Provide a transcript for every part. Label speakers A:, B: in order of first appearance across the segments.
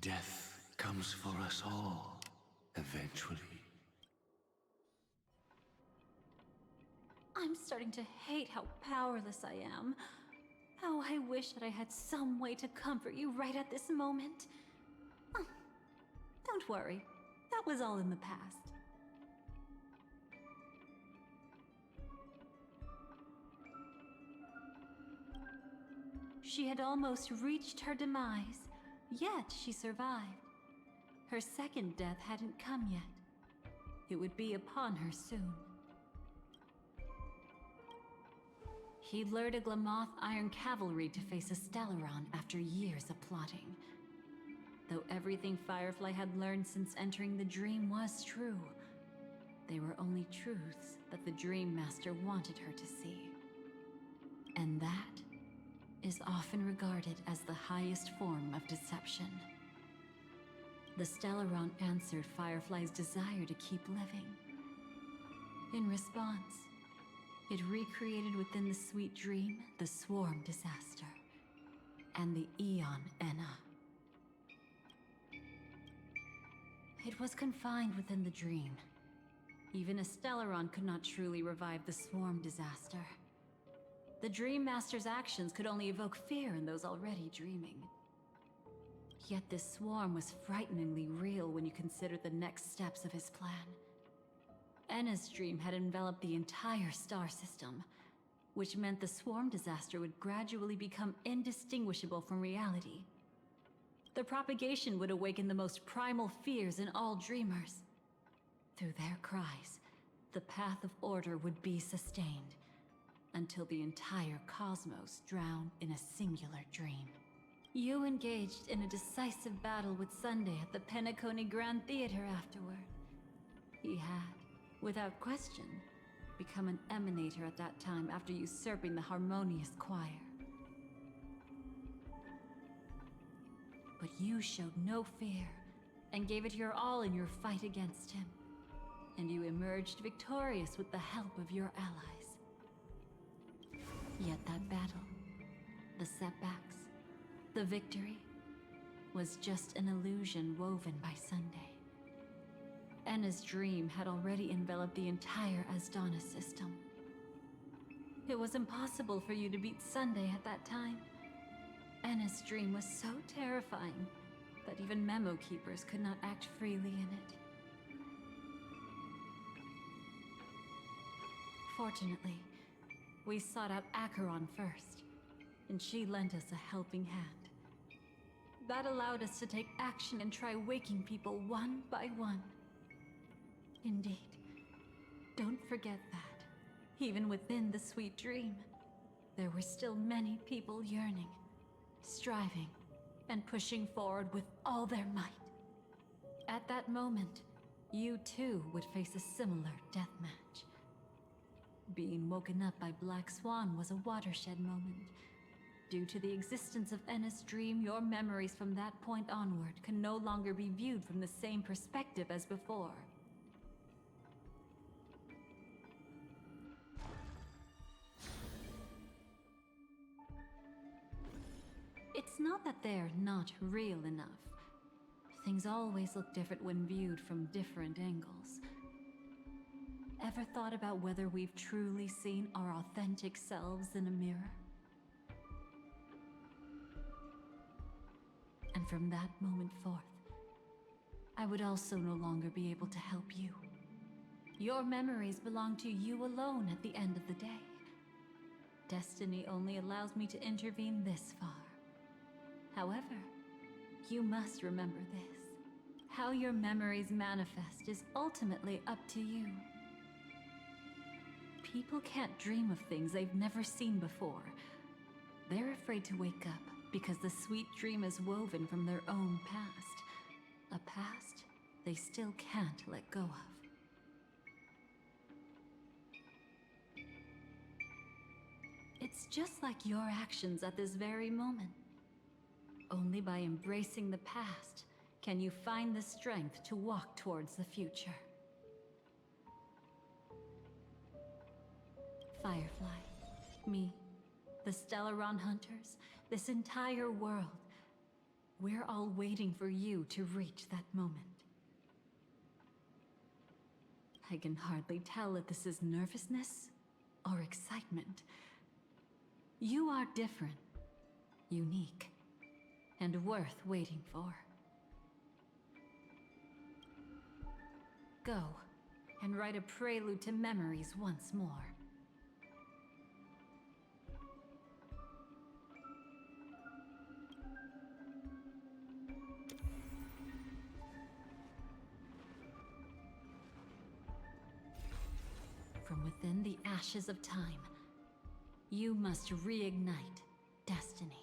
A: Death comes for us all, eventually.
B: I'm starting to hate how powerless I am. How I wish that I had some way to comfort you right at this moment. Oh, don't worry, that was all in the past. She had almost reached her demise, yet she survived. Her second death hadn't come yet. It would be upon her soon. He lured a Glamoth Iron Cavalry to face a Stellaron after years of plotting. Though everything Firefly had learned since entering the dream was true, they were only truths that the Dream Master wanted her to see. And that is often regarded as the highest form of deception. The Stellaron answered Firefly's desire to keep living. In response, it recreated within the sweet dream the Swarm Disaster and the Eon Enna. It was confined within the dream. Even a Stellaron could not truly revive the Swarm Disaster. The Dream Master's actions could only evoke fear in those already dreaming. Yet this swarm was frighteningly real when you consider the next steps of his plan. Enna's dream had enveloped the entire star system, which meant the Swarm Disaster would gradually become indistinguishable from reality. The propagation would awaken the most primal fears in all dreamers. Through their cries, the path of order would be sustained, until the entire cosmos drowned in a singular dream. You engaged in a decisive battle with Sunday at the Penacony Grand Theater afterward. He had, without question, become an emanator at that time after usurping the Harmonious Choir. But you showed no fear, and gave it your all in your fight against him. And you emerged victorious with the help of your allies. Yet that battle, the setbacks, the victory, was just an illusion woven by Sunday. Enna's dream had already enveloped the entire Asdana system. It was impossible for you to beat Sunday at that time. Enna's dream was so terrifying that even memo keepers could not act freely in it. Fortunately, we sought out Acheron first, and she lent us a helping hand. That allowed us to take action and try waking people one by one. Indeed, don't forget that, even within the sweet dream, there were still many people yearning, striving, and pushing forward with all their might. At that moment, you too would face a similar deathmatch. Being woken up by Black Swan was a watershed moment. Due to the existence of Enna's dream, your memories from that point onward can no longer be viewed from the same perspective as before. It's not that they're not real enough. Things always look different when viewed from different angles. Ever thought about whether we've truly seen our authentic selves in a mirror? And from that moment forth, I would also no longer be able to help you. Your memories belong to you alone at the end of the day. Destiny only allows me to intervene this far. However, you must remember this. How your memories manifest is ultimately up to you. People can't dream of things they've never seen before. They're afraid to wake up because the sweet dream is woven from their own past. A past they still can't let go of. It's just like your actions at this very moment. Only by embracing the past can you find the strength to walk towards the future. Firefly, me, the Stellaron Hunters, this entire world. We're all waiting for you to reach that moment. I can hardly tell if this is nervousness or excitement. You are different, unique, and worth waiting for. Go, and write a prelude to memories once more. From within the ashes of time, you must reignite destiny.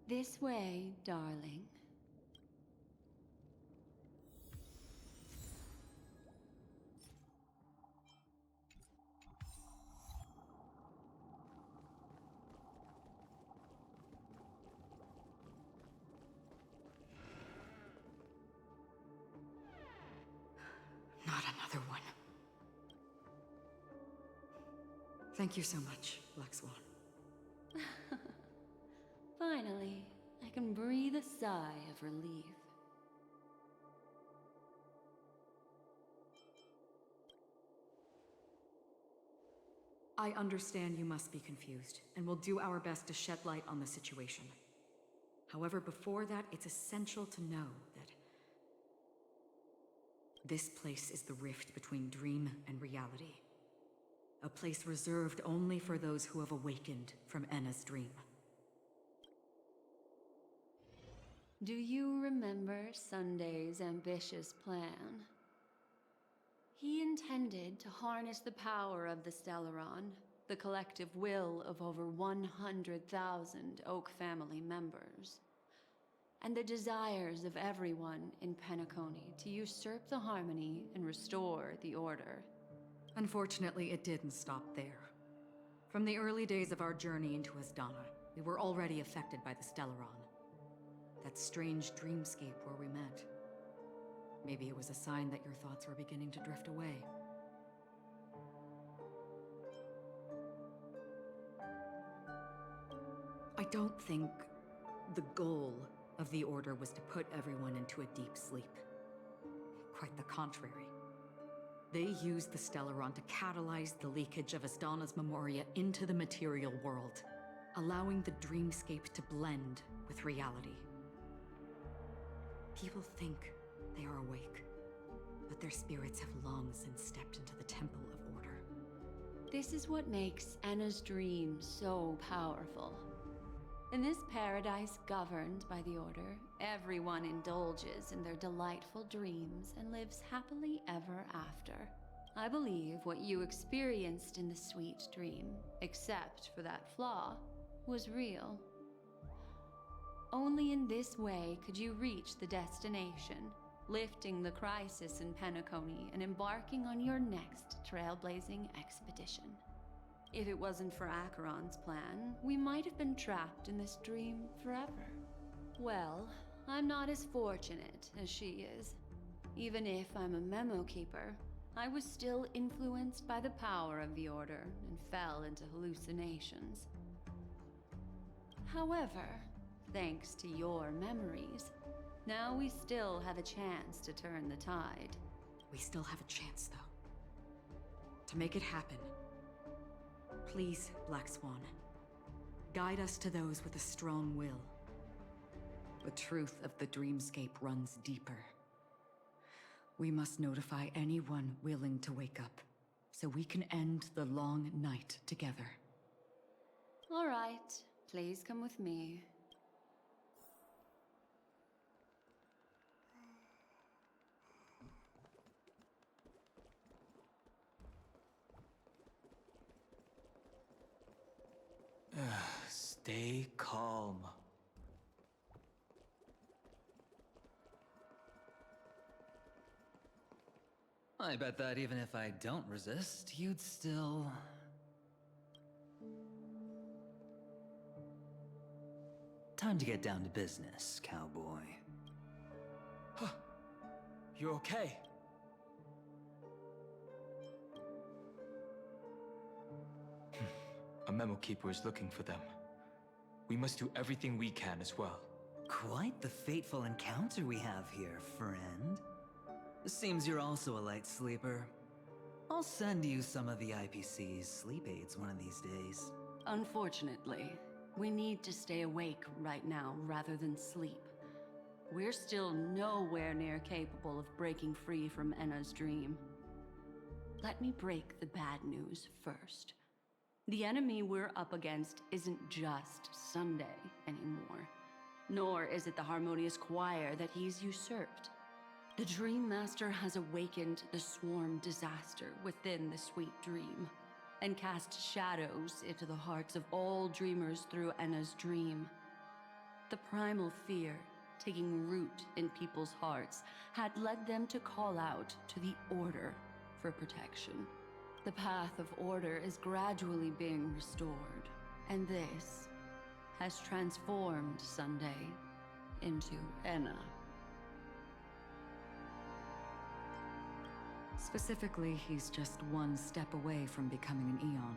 B: This way, darling.
C: Not another one. Thank you so much, Black Swan.
B: Finally, I can breathe a sigh of relief.
C: I understand you must be confused, and we'll do our best to shed light on the situation. However, before that, it's essential to know that this place is the rift between dream and reality. A place reserved only for those who have awakened from Enna's dream.
B: Do you remember Sunday's ambitious plan? He intended to harness the power of the Stellaron, the collective will of over 100,000 Oak family members, and the desires of everyone in Penacony to usurp the harmony and restore the order.
C: Unfortunately, it didn't stop there. From the early days of our journey into Asdana, we were already affected by the Stellaron. That strange dreamscape where we met. Maybe it was a sign that your thoughts were beginning to drift away. I don't think the goal of the Order was to put everyone into a deep sleep. Quite the contrary. They used the Stellaron to catalyze the leakage of Asdana's memoria into the material world, allowing the dreamscape to blend with reality. People think they are awake, but their spirits have long since stepped into the Temple of Order.
B: This is what makes Enna's dream so powerful. In this paradise governed by the Order, everyone indulges in their delightful dreams and lives happily ever after. I believe what you experienced in the sweet dream, except for that flaw, was real. Only in this way could you reach the destination, lifting the crisis in Penacony and embarking on your next trailblazing expedition. If it wasn't for Acheron's plan, we might have been trapped in this dream forever. Well, I'm not as fortunate as she is. Even if I'm a memo keeper, I was still influenced by the power of the Order and fell into hallucinations. However, thanks to your memories, now we still have a chance to turn the tide.
C: We still have a chance, though. To make it happen, please, Black Swan, guide us to those with a strong will. The truth of the dreamscape runs deeper. We must notify anyone willing to wake up, so we can end the long night together.
B: All right, please come with me.
A: Stay calm.
D: I bet that even if I don't resist, you'd still... Time to get down to business, cowboy.
E: You're okay. A memo keeper is looking for them. We must do everything we can as well.
D: Quite the fateful encounter we have here, friend. Seems you're also a light sleeper. I'll send you some of the IPC's sleep aids one of these days.
F: Unfortunately, we need to stay awake right now rather than sleep. We're still nowhere near capable of breaking free from Enna's dream. Let me break the bad news first. The enemy we're up against isn't just Sunday anymore, nor is it the harmonious choir that he's usurped. The Dream Master has awakened the swarm disaster within the sweet dream, and cast shadows into the hearts of all dreamers through Enna's dream. The primal fear taking root in people's hearts had led them to call out to the Order for protection. The path of order is gradually being restored, and this has transformed Sunday into Enna.
C: Specifically, he's just one step away from becoming an Eon.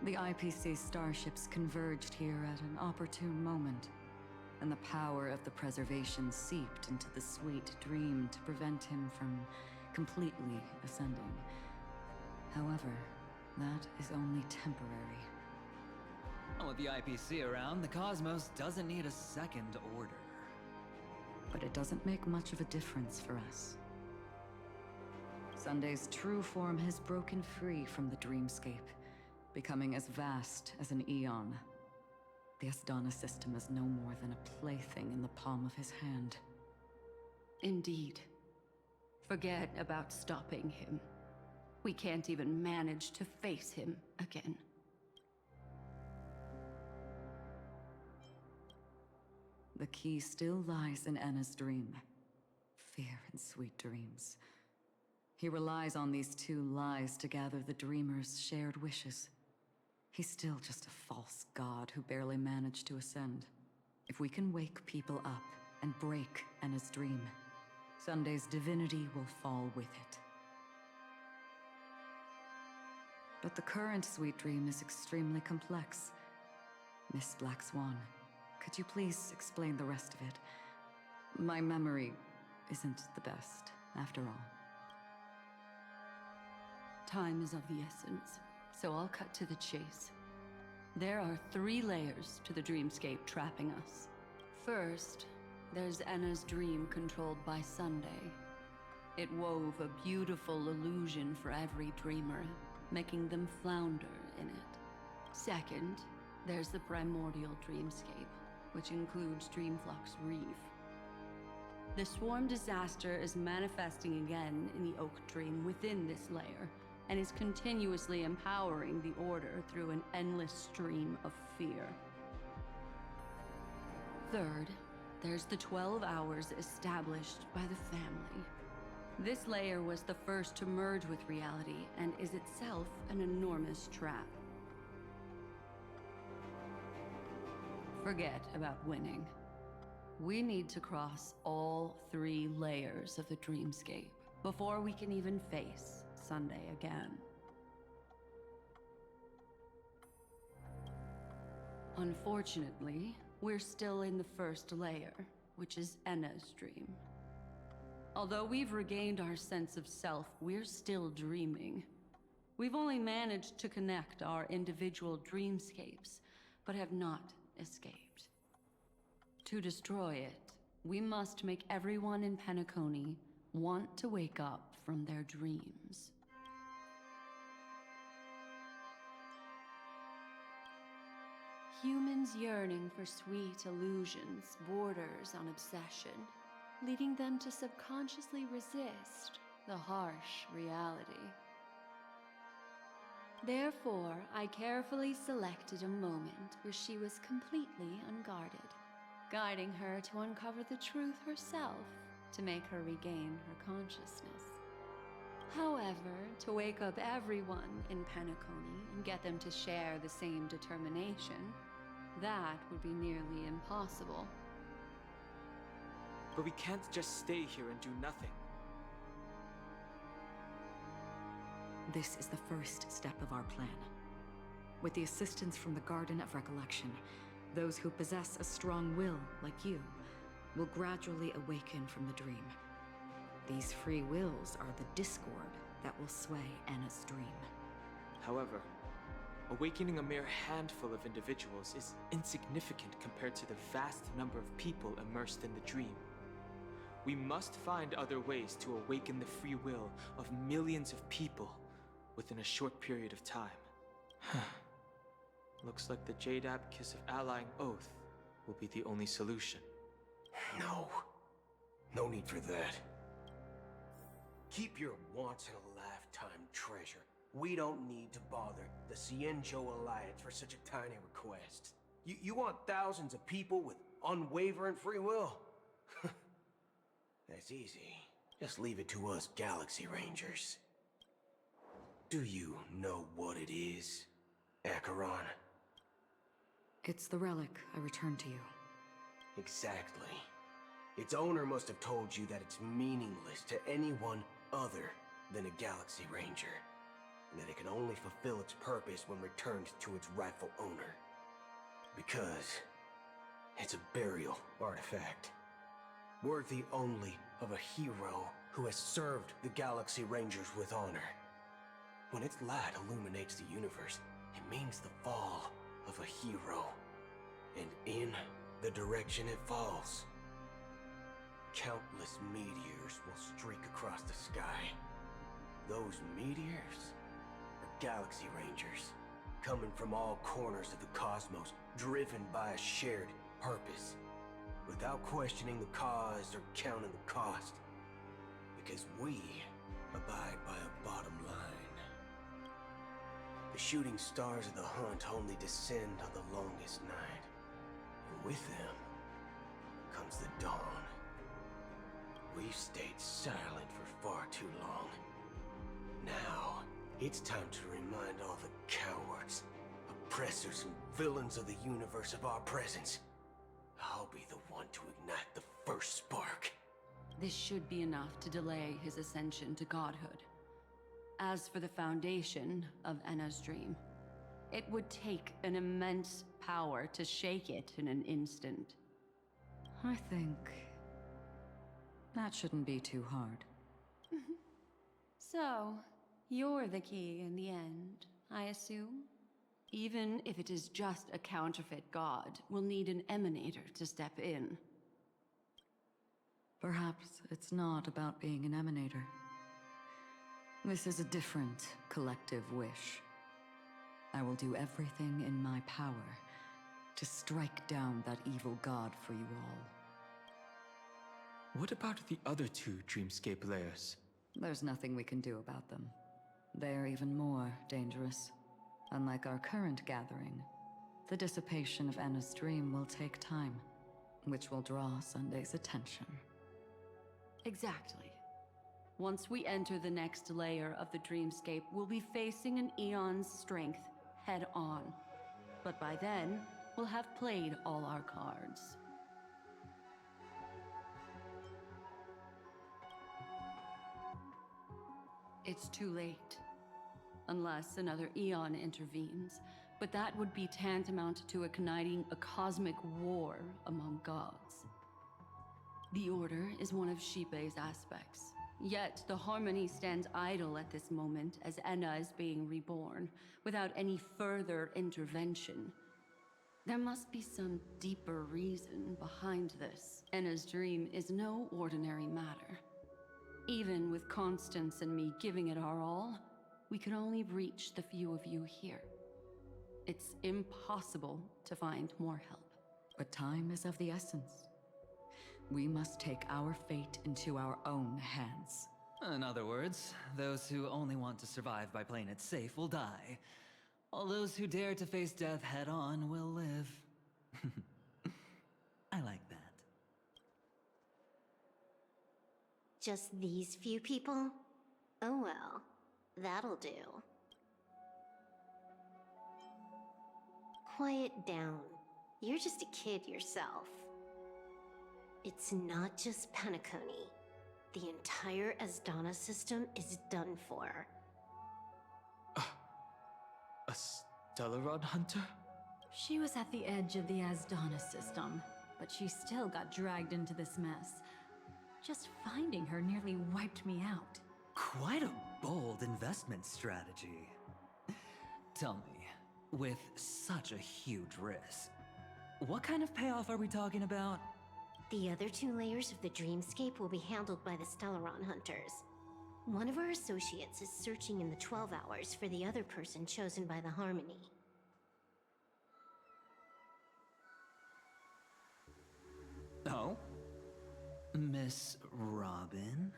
C: The IPC starships converged here at an opportune moment, and the power of the preservation seeped into the sweet dream to prevent him from completely ascending. However, that is only temporary.
D: With the IPC around, the cosmos doesn't need a second order.
C: But it doesn't make much of a difference for us. Sunday's true form has broken free from the dreamscape, becoming as vast as an Eon. The Asdana system is no more than a plaything in the palm of his hand.
F: Indeed. Forget about stopping him. We can't even manage to face him again.
C: The key still lies in Enna's dream. Fear and sweet dreams. He relies on these two lies to gather the dreamers' shared wishes. He's still just a false god who barely managed to ascend. If we can wake people up and break Enna's dream, Sunday's divinity will fall with it. But the current sweet dream is extremely complex. Miss Black Swan, could you please explain the rest of it? My memory isn't the best, after all.
F: Time is of the essence, so I'll cut to the chase. There are 3 layers to the dreamscape trapping us. First, there's Enna's dream controlled by Sunday. It wove a beautiful illusion for every dreamer, making them flounder in it. Second, there's the primordial dreamscape, which includes Dreamflux Reef. The swarm disaster is manifesting again in the Oak Dream within this layer, and is continuously empowering the Order through an endless stream of fear. Third, there's the 12 hours established by the family. This layer was the first to merge with reality and is itself an enormous trap. Forget about winning. We need to cross all 3 layers of the dreamscape before we can even face Sunday again. Unfortunately, we're still in the first layer, which is Enna's dream. Although we've regained our sense of self, we're still dreaming. We've only managed to connect our individual dreamscapes, but have not escaped. To destroy it, we must make everyone in Penacony want to wake up from their dreams. Humans yearning for sweet illusions borders on obsession, leading them to subconsciously resist the harsh reality. Therefore, I carefully selected a moment where she was completely unguarded, guiding her to uncover the truth herself to make her regain her consciousness. However, to wake up everyone in Penacony and get them to share the same determination, that would be nearly impossible.
E: But we can't just stay here and do nothing.
C: This is the first step of our plan. With the assistance from the Garden of Recollection, those who possess a strong will, like you, will gradually awaken from the dream. These free wills are the discord that will sway Anna's dream.
E: However, awakening a mere handful of individuals is insignificant compared to the vast number of people immersed in the dream. We must find other ways to awaken the free will of millions of people within a short period of time. Looks like the Jade Abacus of Allying Oath will be the only solution.
G: No. No need for that. Keep your once-in-a-lifetime treasure. We don't need to bother the Cienjo Alliance for such a tiny request. You want thousands of people with unwavering free will? That's easy. Just leave it to us Galaxy Rangers. Do you know what it is, Acheron?
C: It's the relic I returned to you.
G: Exactly. Its owner must have told you that it's meaningless to anyone other than a Galaxy Ranger, and that it can only fulfill its purpose when returned to its rightful owner. Because it's a burial artifact, worthy only of a hero who has served the Galaxy Rangers with honor. When its light illuminates the universe, it means the fall of a hero, and in the direction it falls, countless meteors will streak across the sky. Those meteors are Galaxy Rangers, coming from all corners of the cosmos, driven by a shared purpose, without questioning the cause or counting the cost, because we abide by a bottom line. The shooting stars of the hunt only descend on the longest night, and with them comes the dawn. We've stayed silent for far too long. Now, it's time to remind all the cowards, oppressors, and villains of the universe of our presence. I'll be the one to ignite the first spark.
F: This should be enough to delay his ascension to godhood. As for the foundation of Anna's dream, it would take an immense power to shake it in an instant.
C: I think that shouldn't be too hard.
F: So, you're the key in the end, I assume? Even if it is just a counterfeit god, we'll need an emanator to step in.
C: Perhaps it's not about being an emanator. This is a different collective wish. I will do everything in my power to strike down that evil god for you all.
E: What about the other two Dreamscape layers?
C: There's nothing we can do about them. They're even more dangerous. Unlike our current gathering, the dissipation of Anna's dream will take time, which will draw Sunday's attention.
F: Exactly. Once we enter the next layer of the Dreamscape, we'll be facing an eon's strength head-on. But by then, we'll have played all our cards. It's too late. Unless another eon intervenes, but that would be tantamount to igniting a cosmic war among gods. The Order is one of Xipe's aspects. Yet, the Harmony stands idle at this moment as Enna is being reborn, without any further intervention. There must be some deeper reason behind this. Enna's dream is no ordinary matter. Even with Constance and me giving it our all, we could only reach the few of you here. It's impossible to find more help.
C: But time is of the essence. We must take our fate into our own hands.
D: In other words, those who only want to survive by playing it safe will die, while those who dare to face death head-on will live. I like that.
H: Just these few people? Oh well, that'll do. Quiet down. You're just a kid yourself. It's not just Penacony. The entire Asdana system is done for.
E: A Stellaron hunter?
B: She was at the edge of the Asdana system, but she still got dragged into this mess. Just finding her nearly wiped me out.
D: Quite a bold investment strategy. Tell me, with such a huge risk, what kind of payoff are we talking about?
H: The other 2 layers of the dreamscape will be handled by the Stellaron hunters. One of our associates is searching in the 12 hours for the other person chosen by the Harmony.
D: Oh? Miss Robin?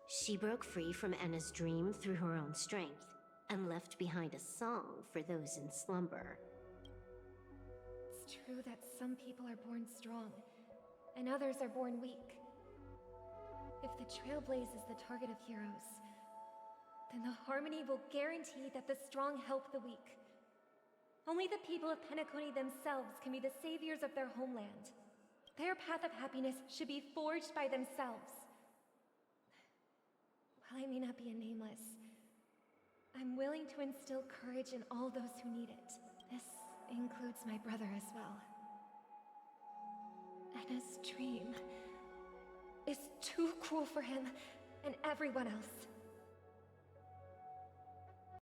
H: She broke free from Enna's dream through her own strength, and left behind a song for those in slumber.
I: It's true that some people are born strong, and others are born weak. If the Trailblaze is the target of heroes, then the Harmony will guarantee that the strong help the weak. Only the people of Penacony themselves can be the saviors of their homeland. Their path of happiness should be forged by themselves. While I may not be a nameless, I'm willing to instill courage in all those who need it. This includes my brother as well. Enna's dream is too cruel for him and everyone else.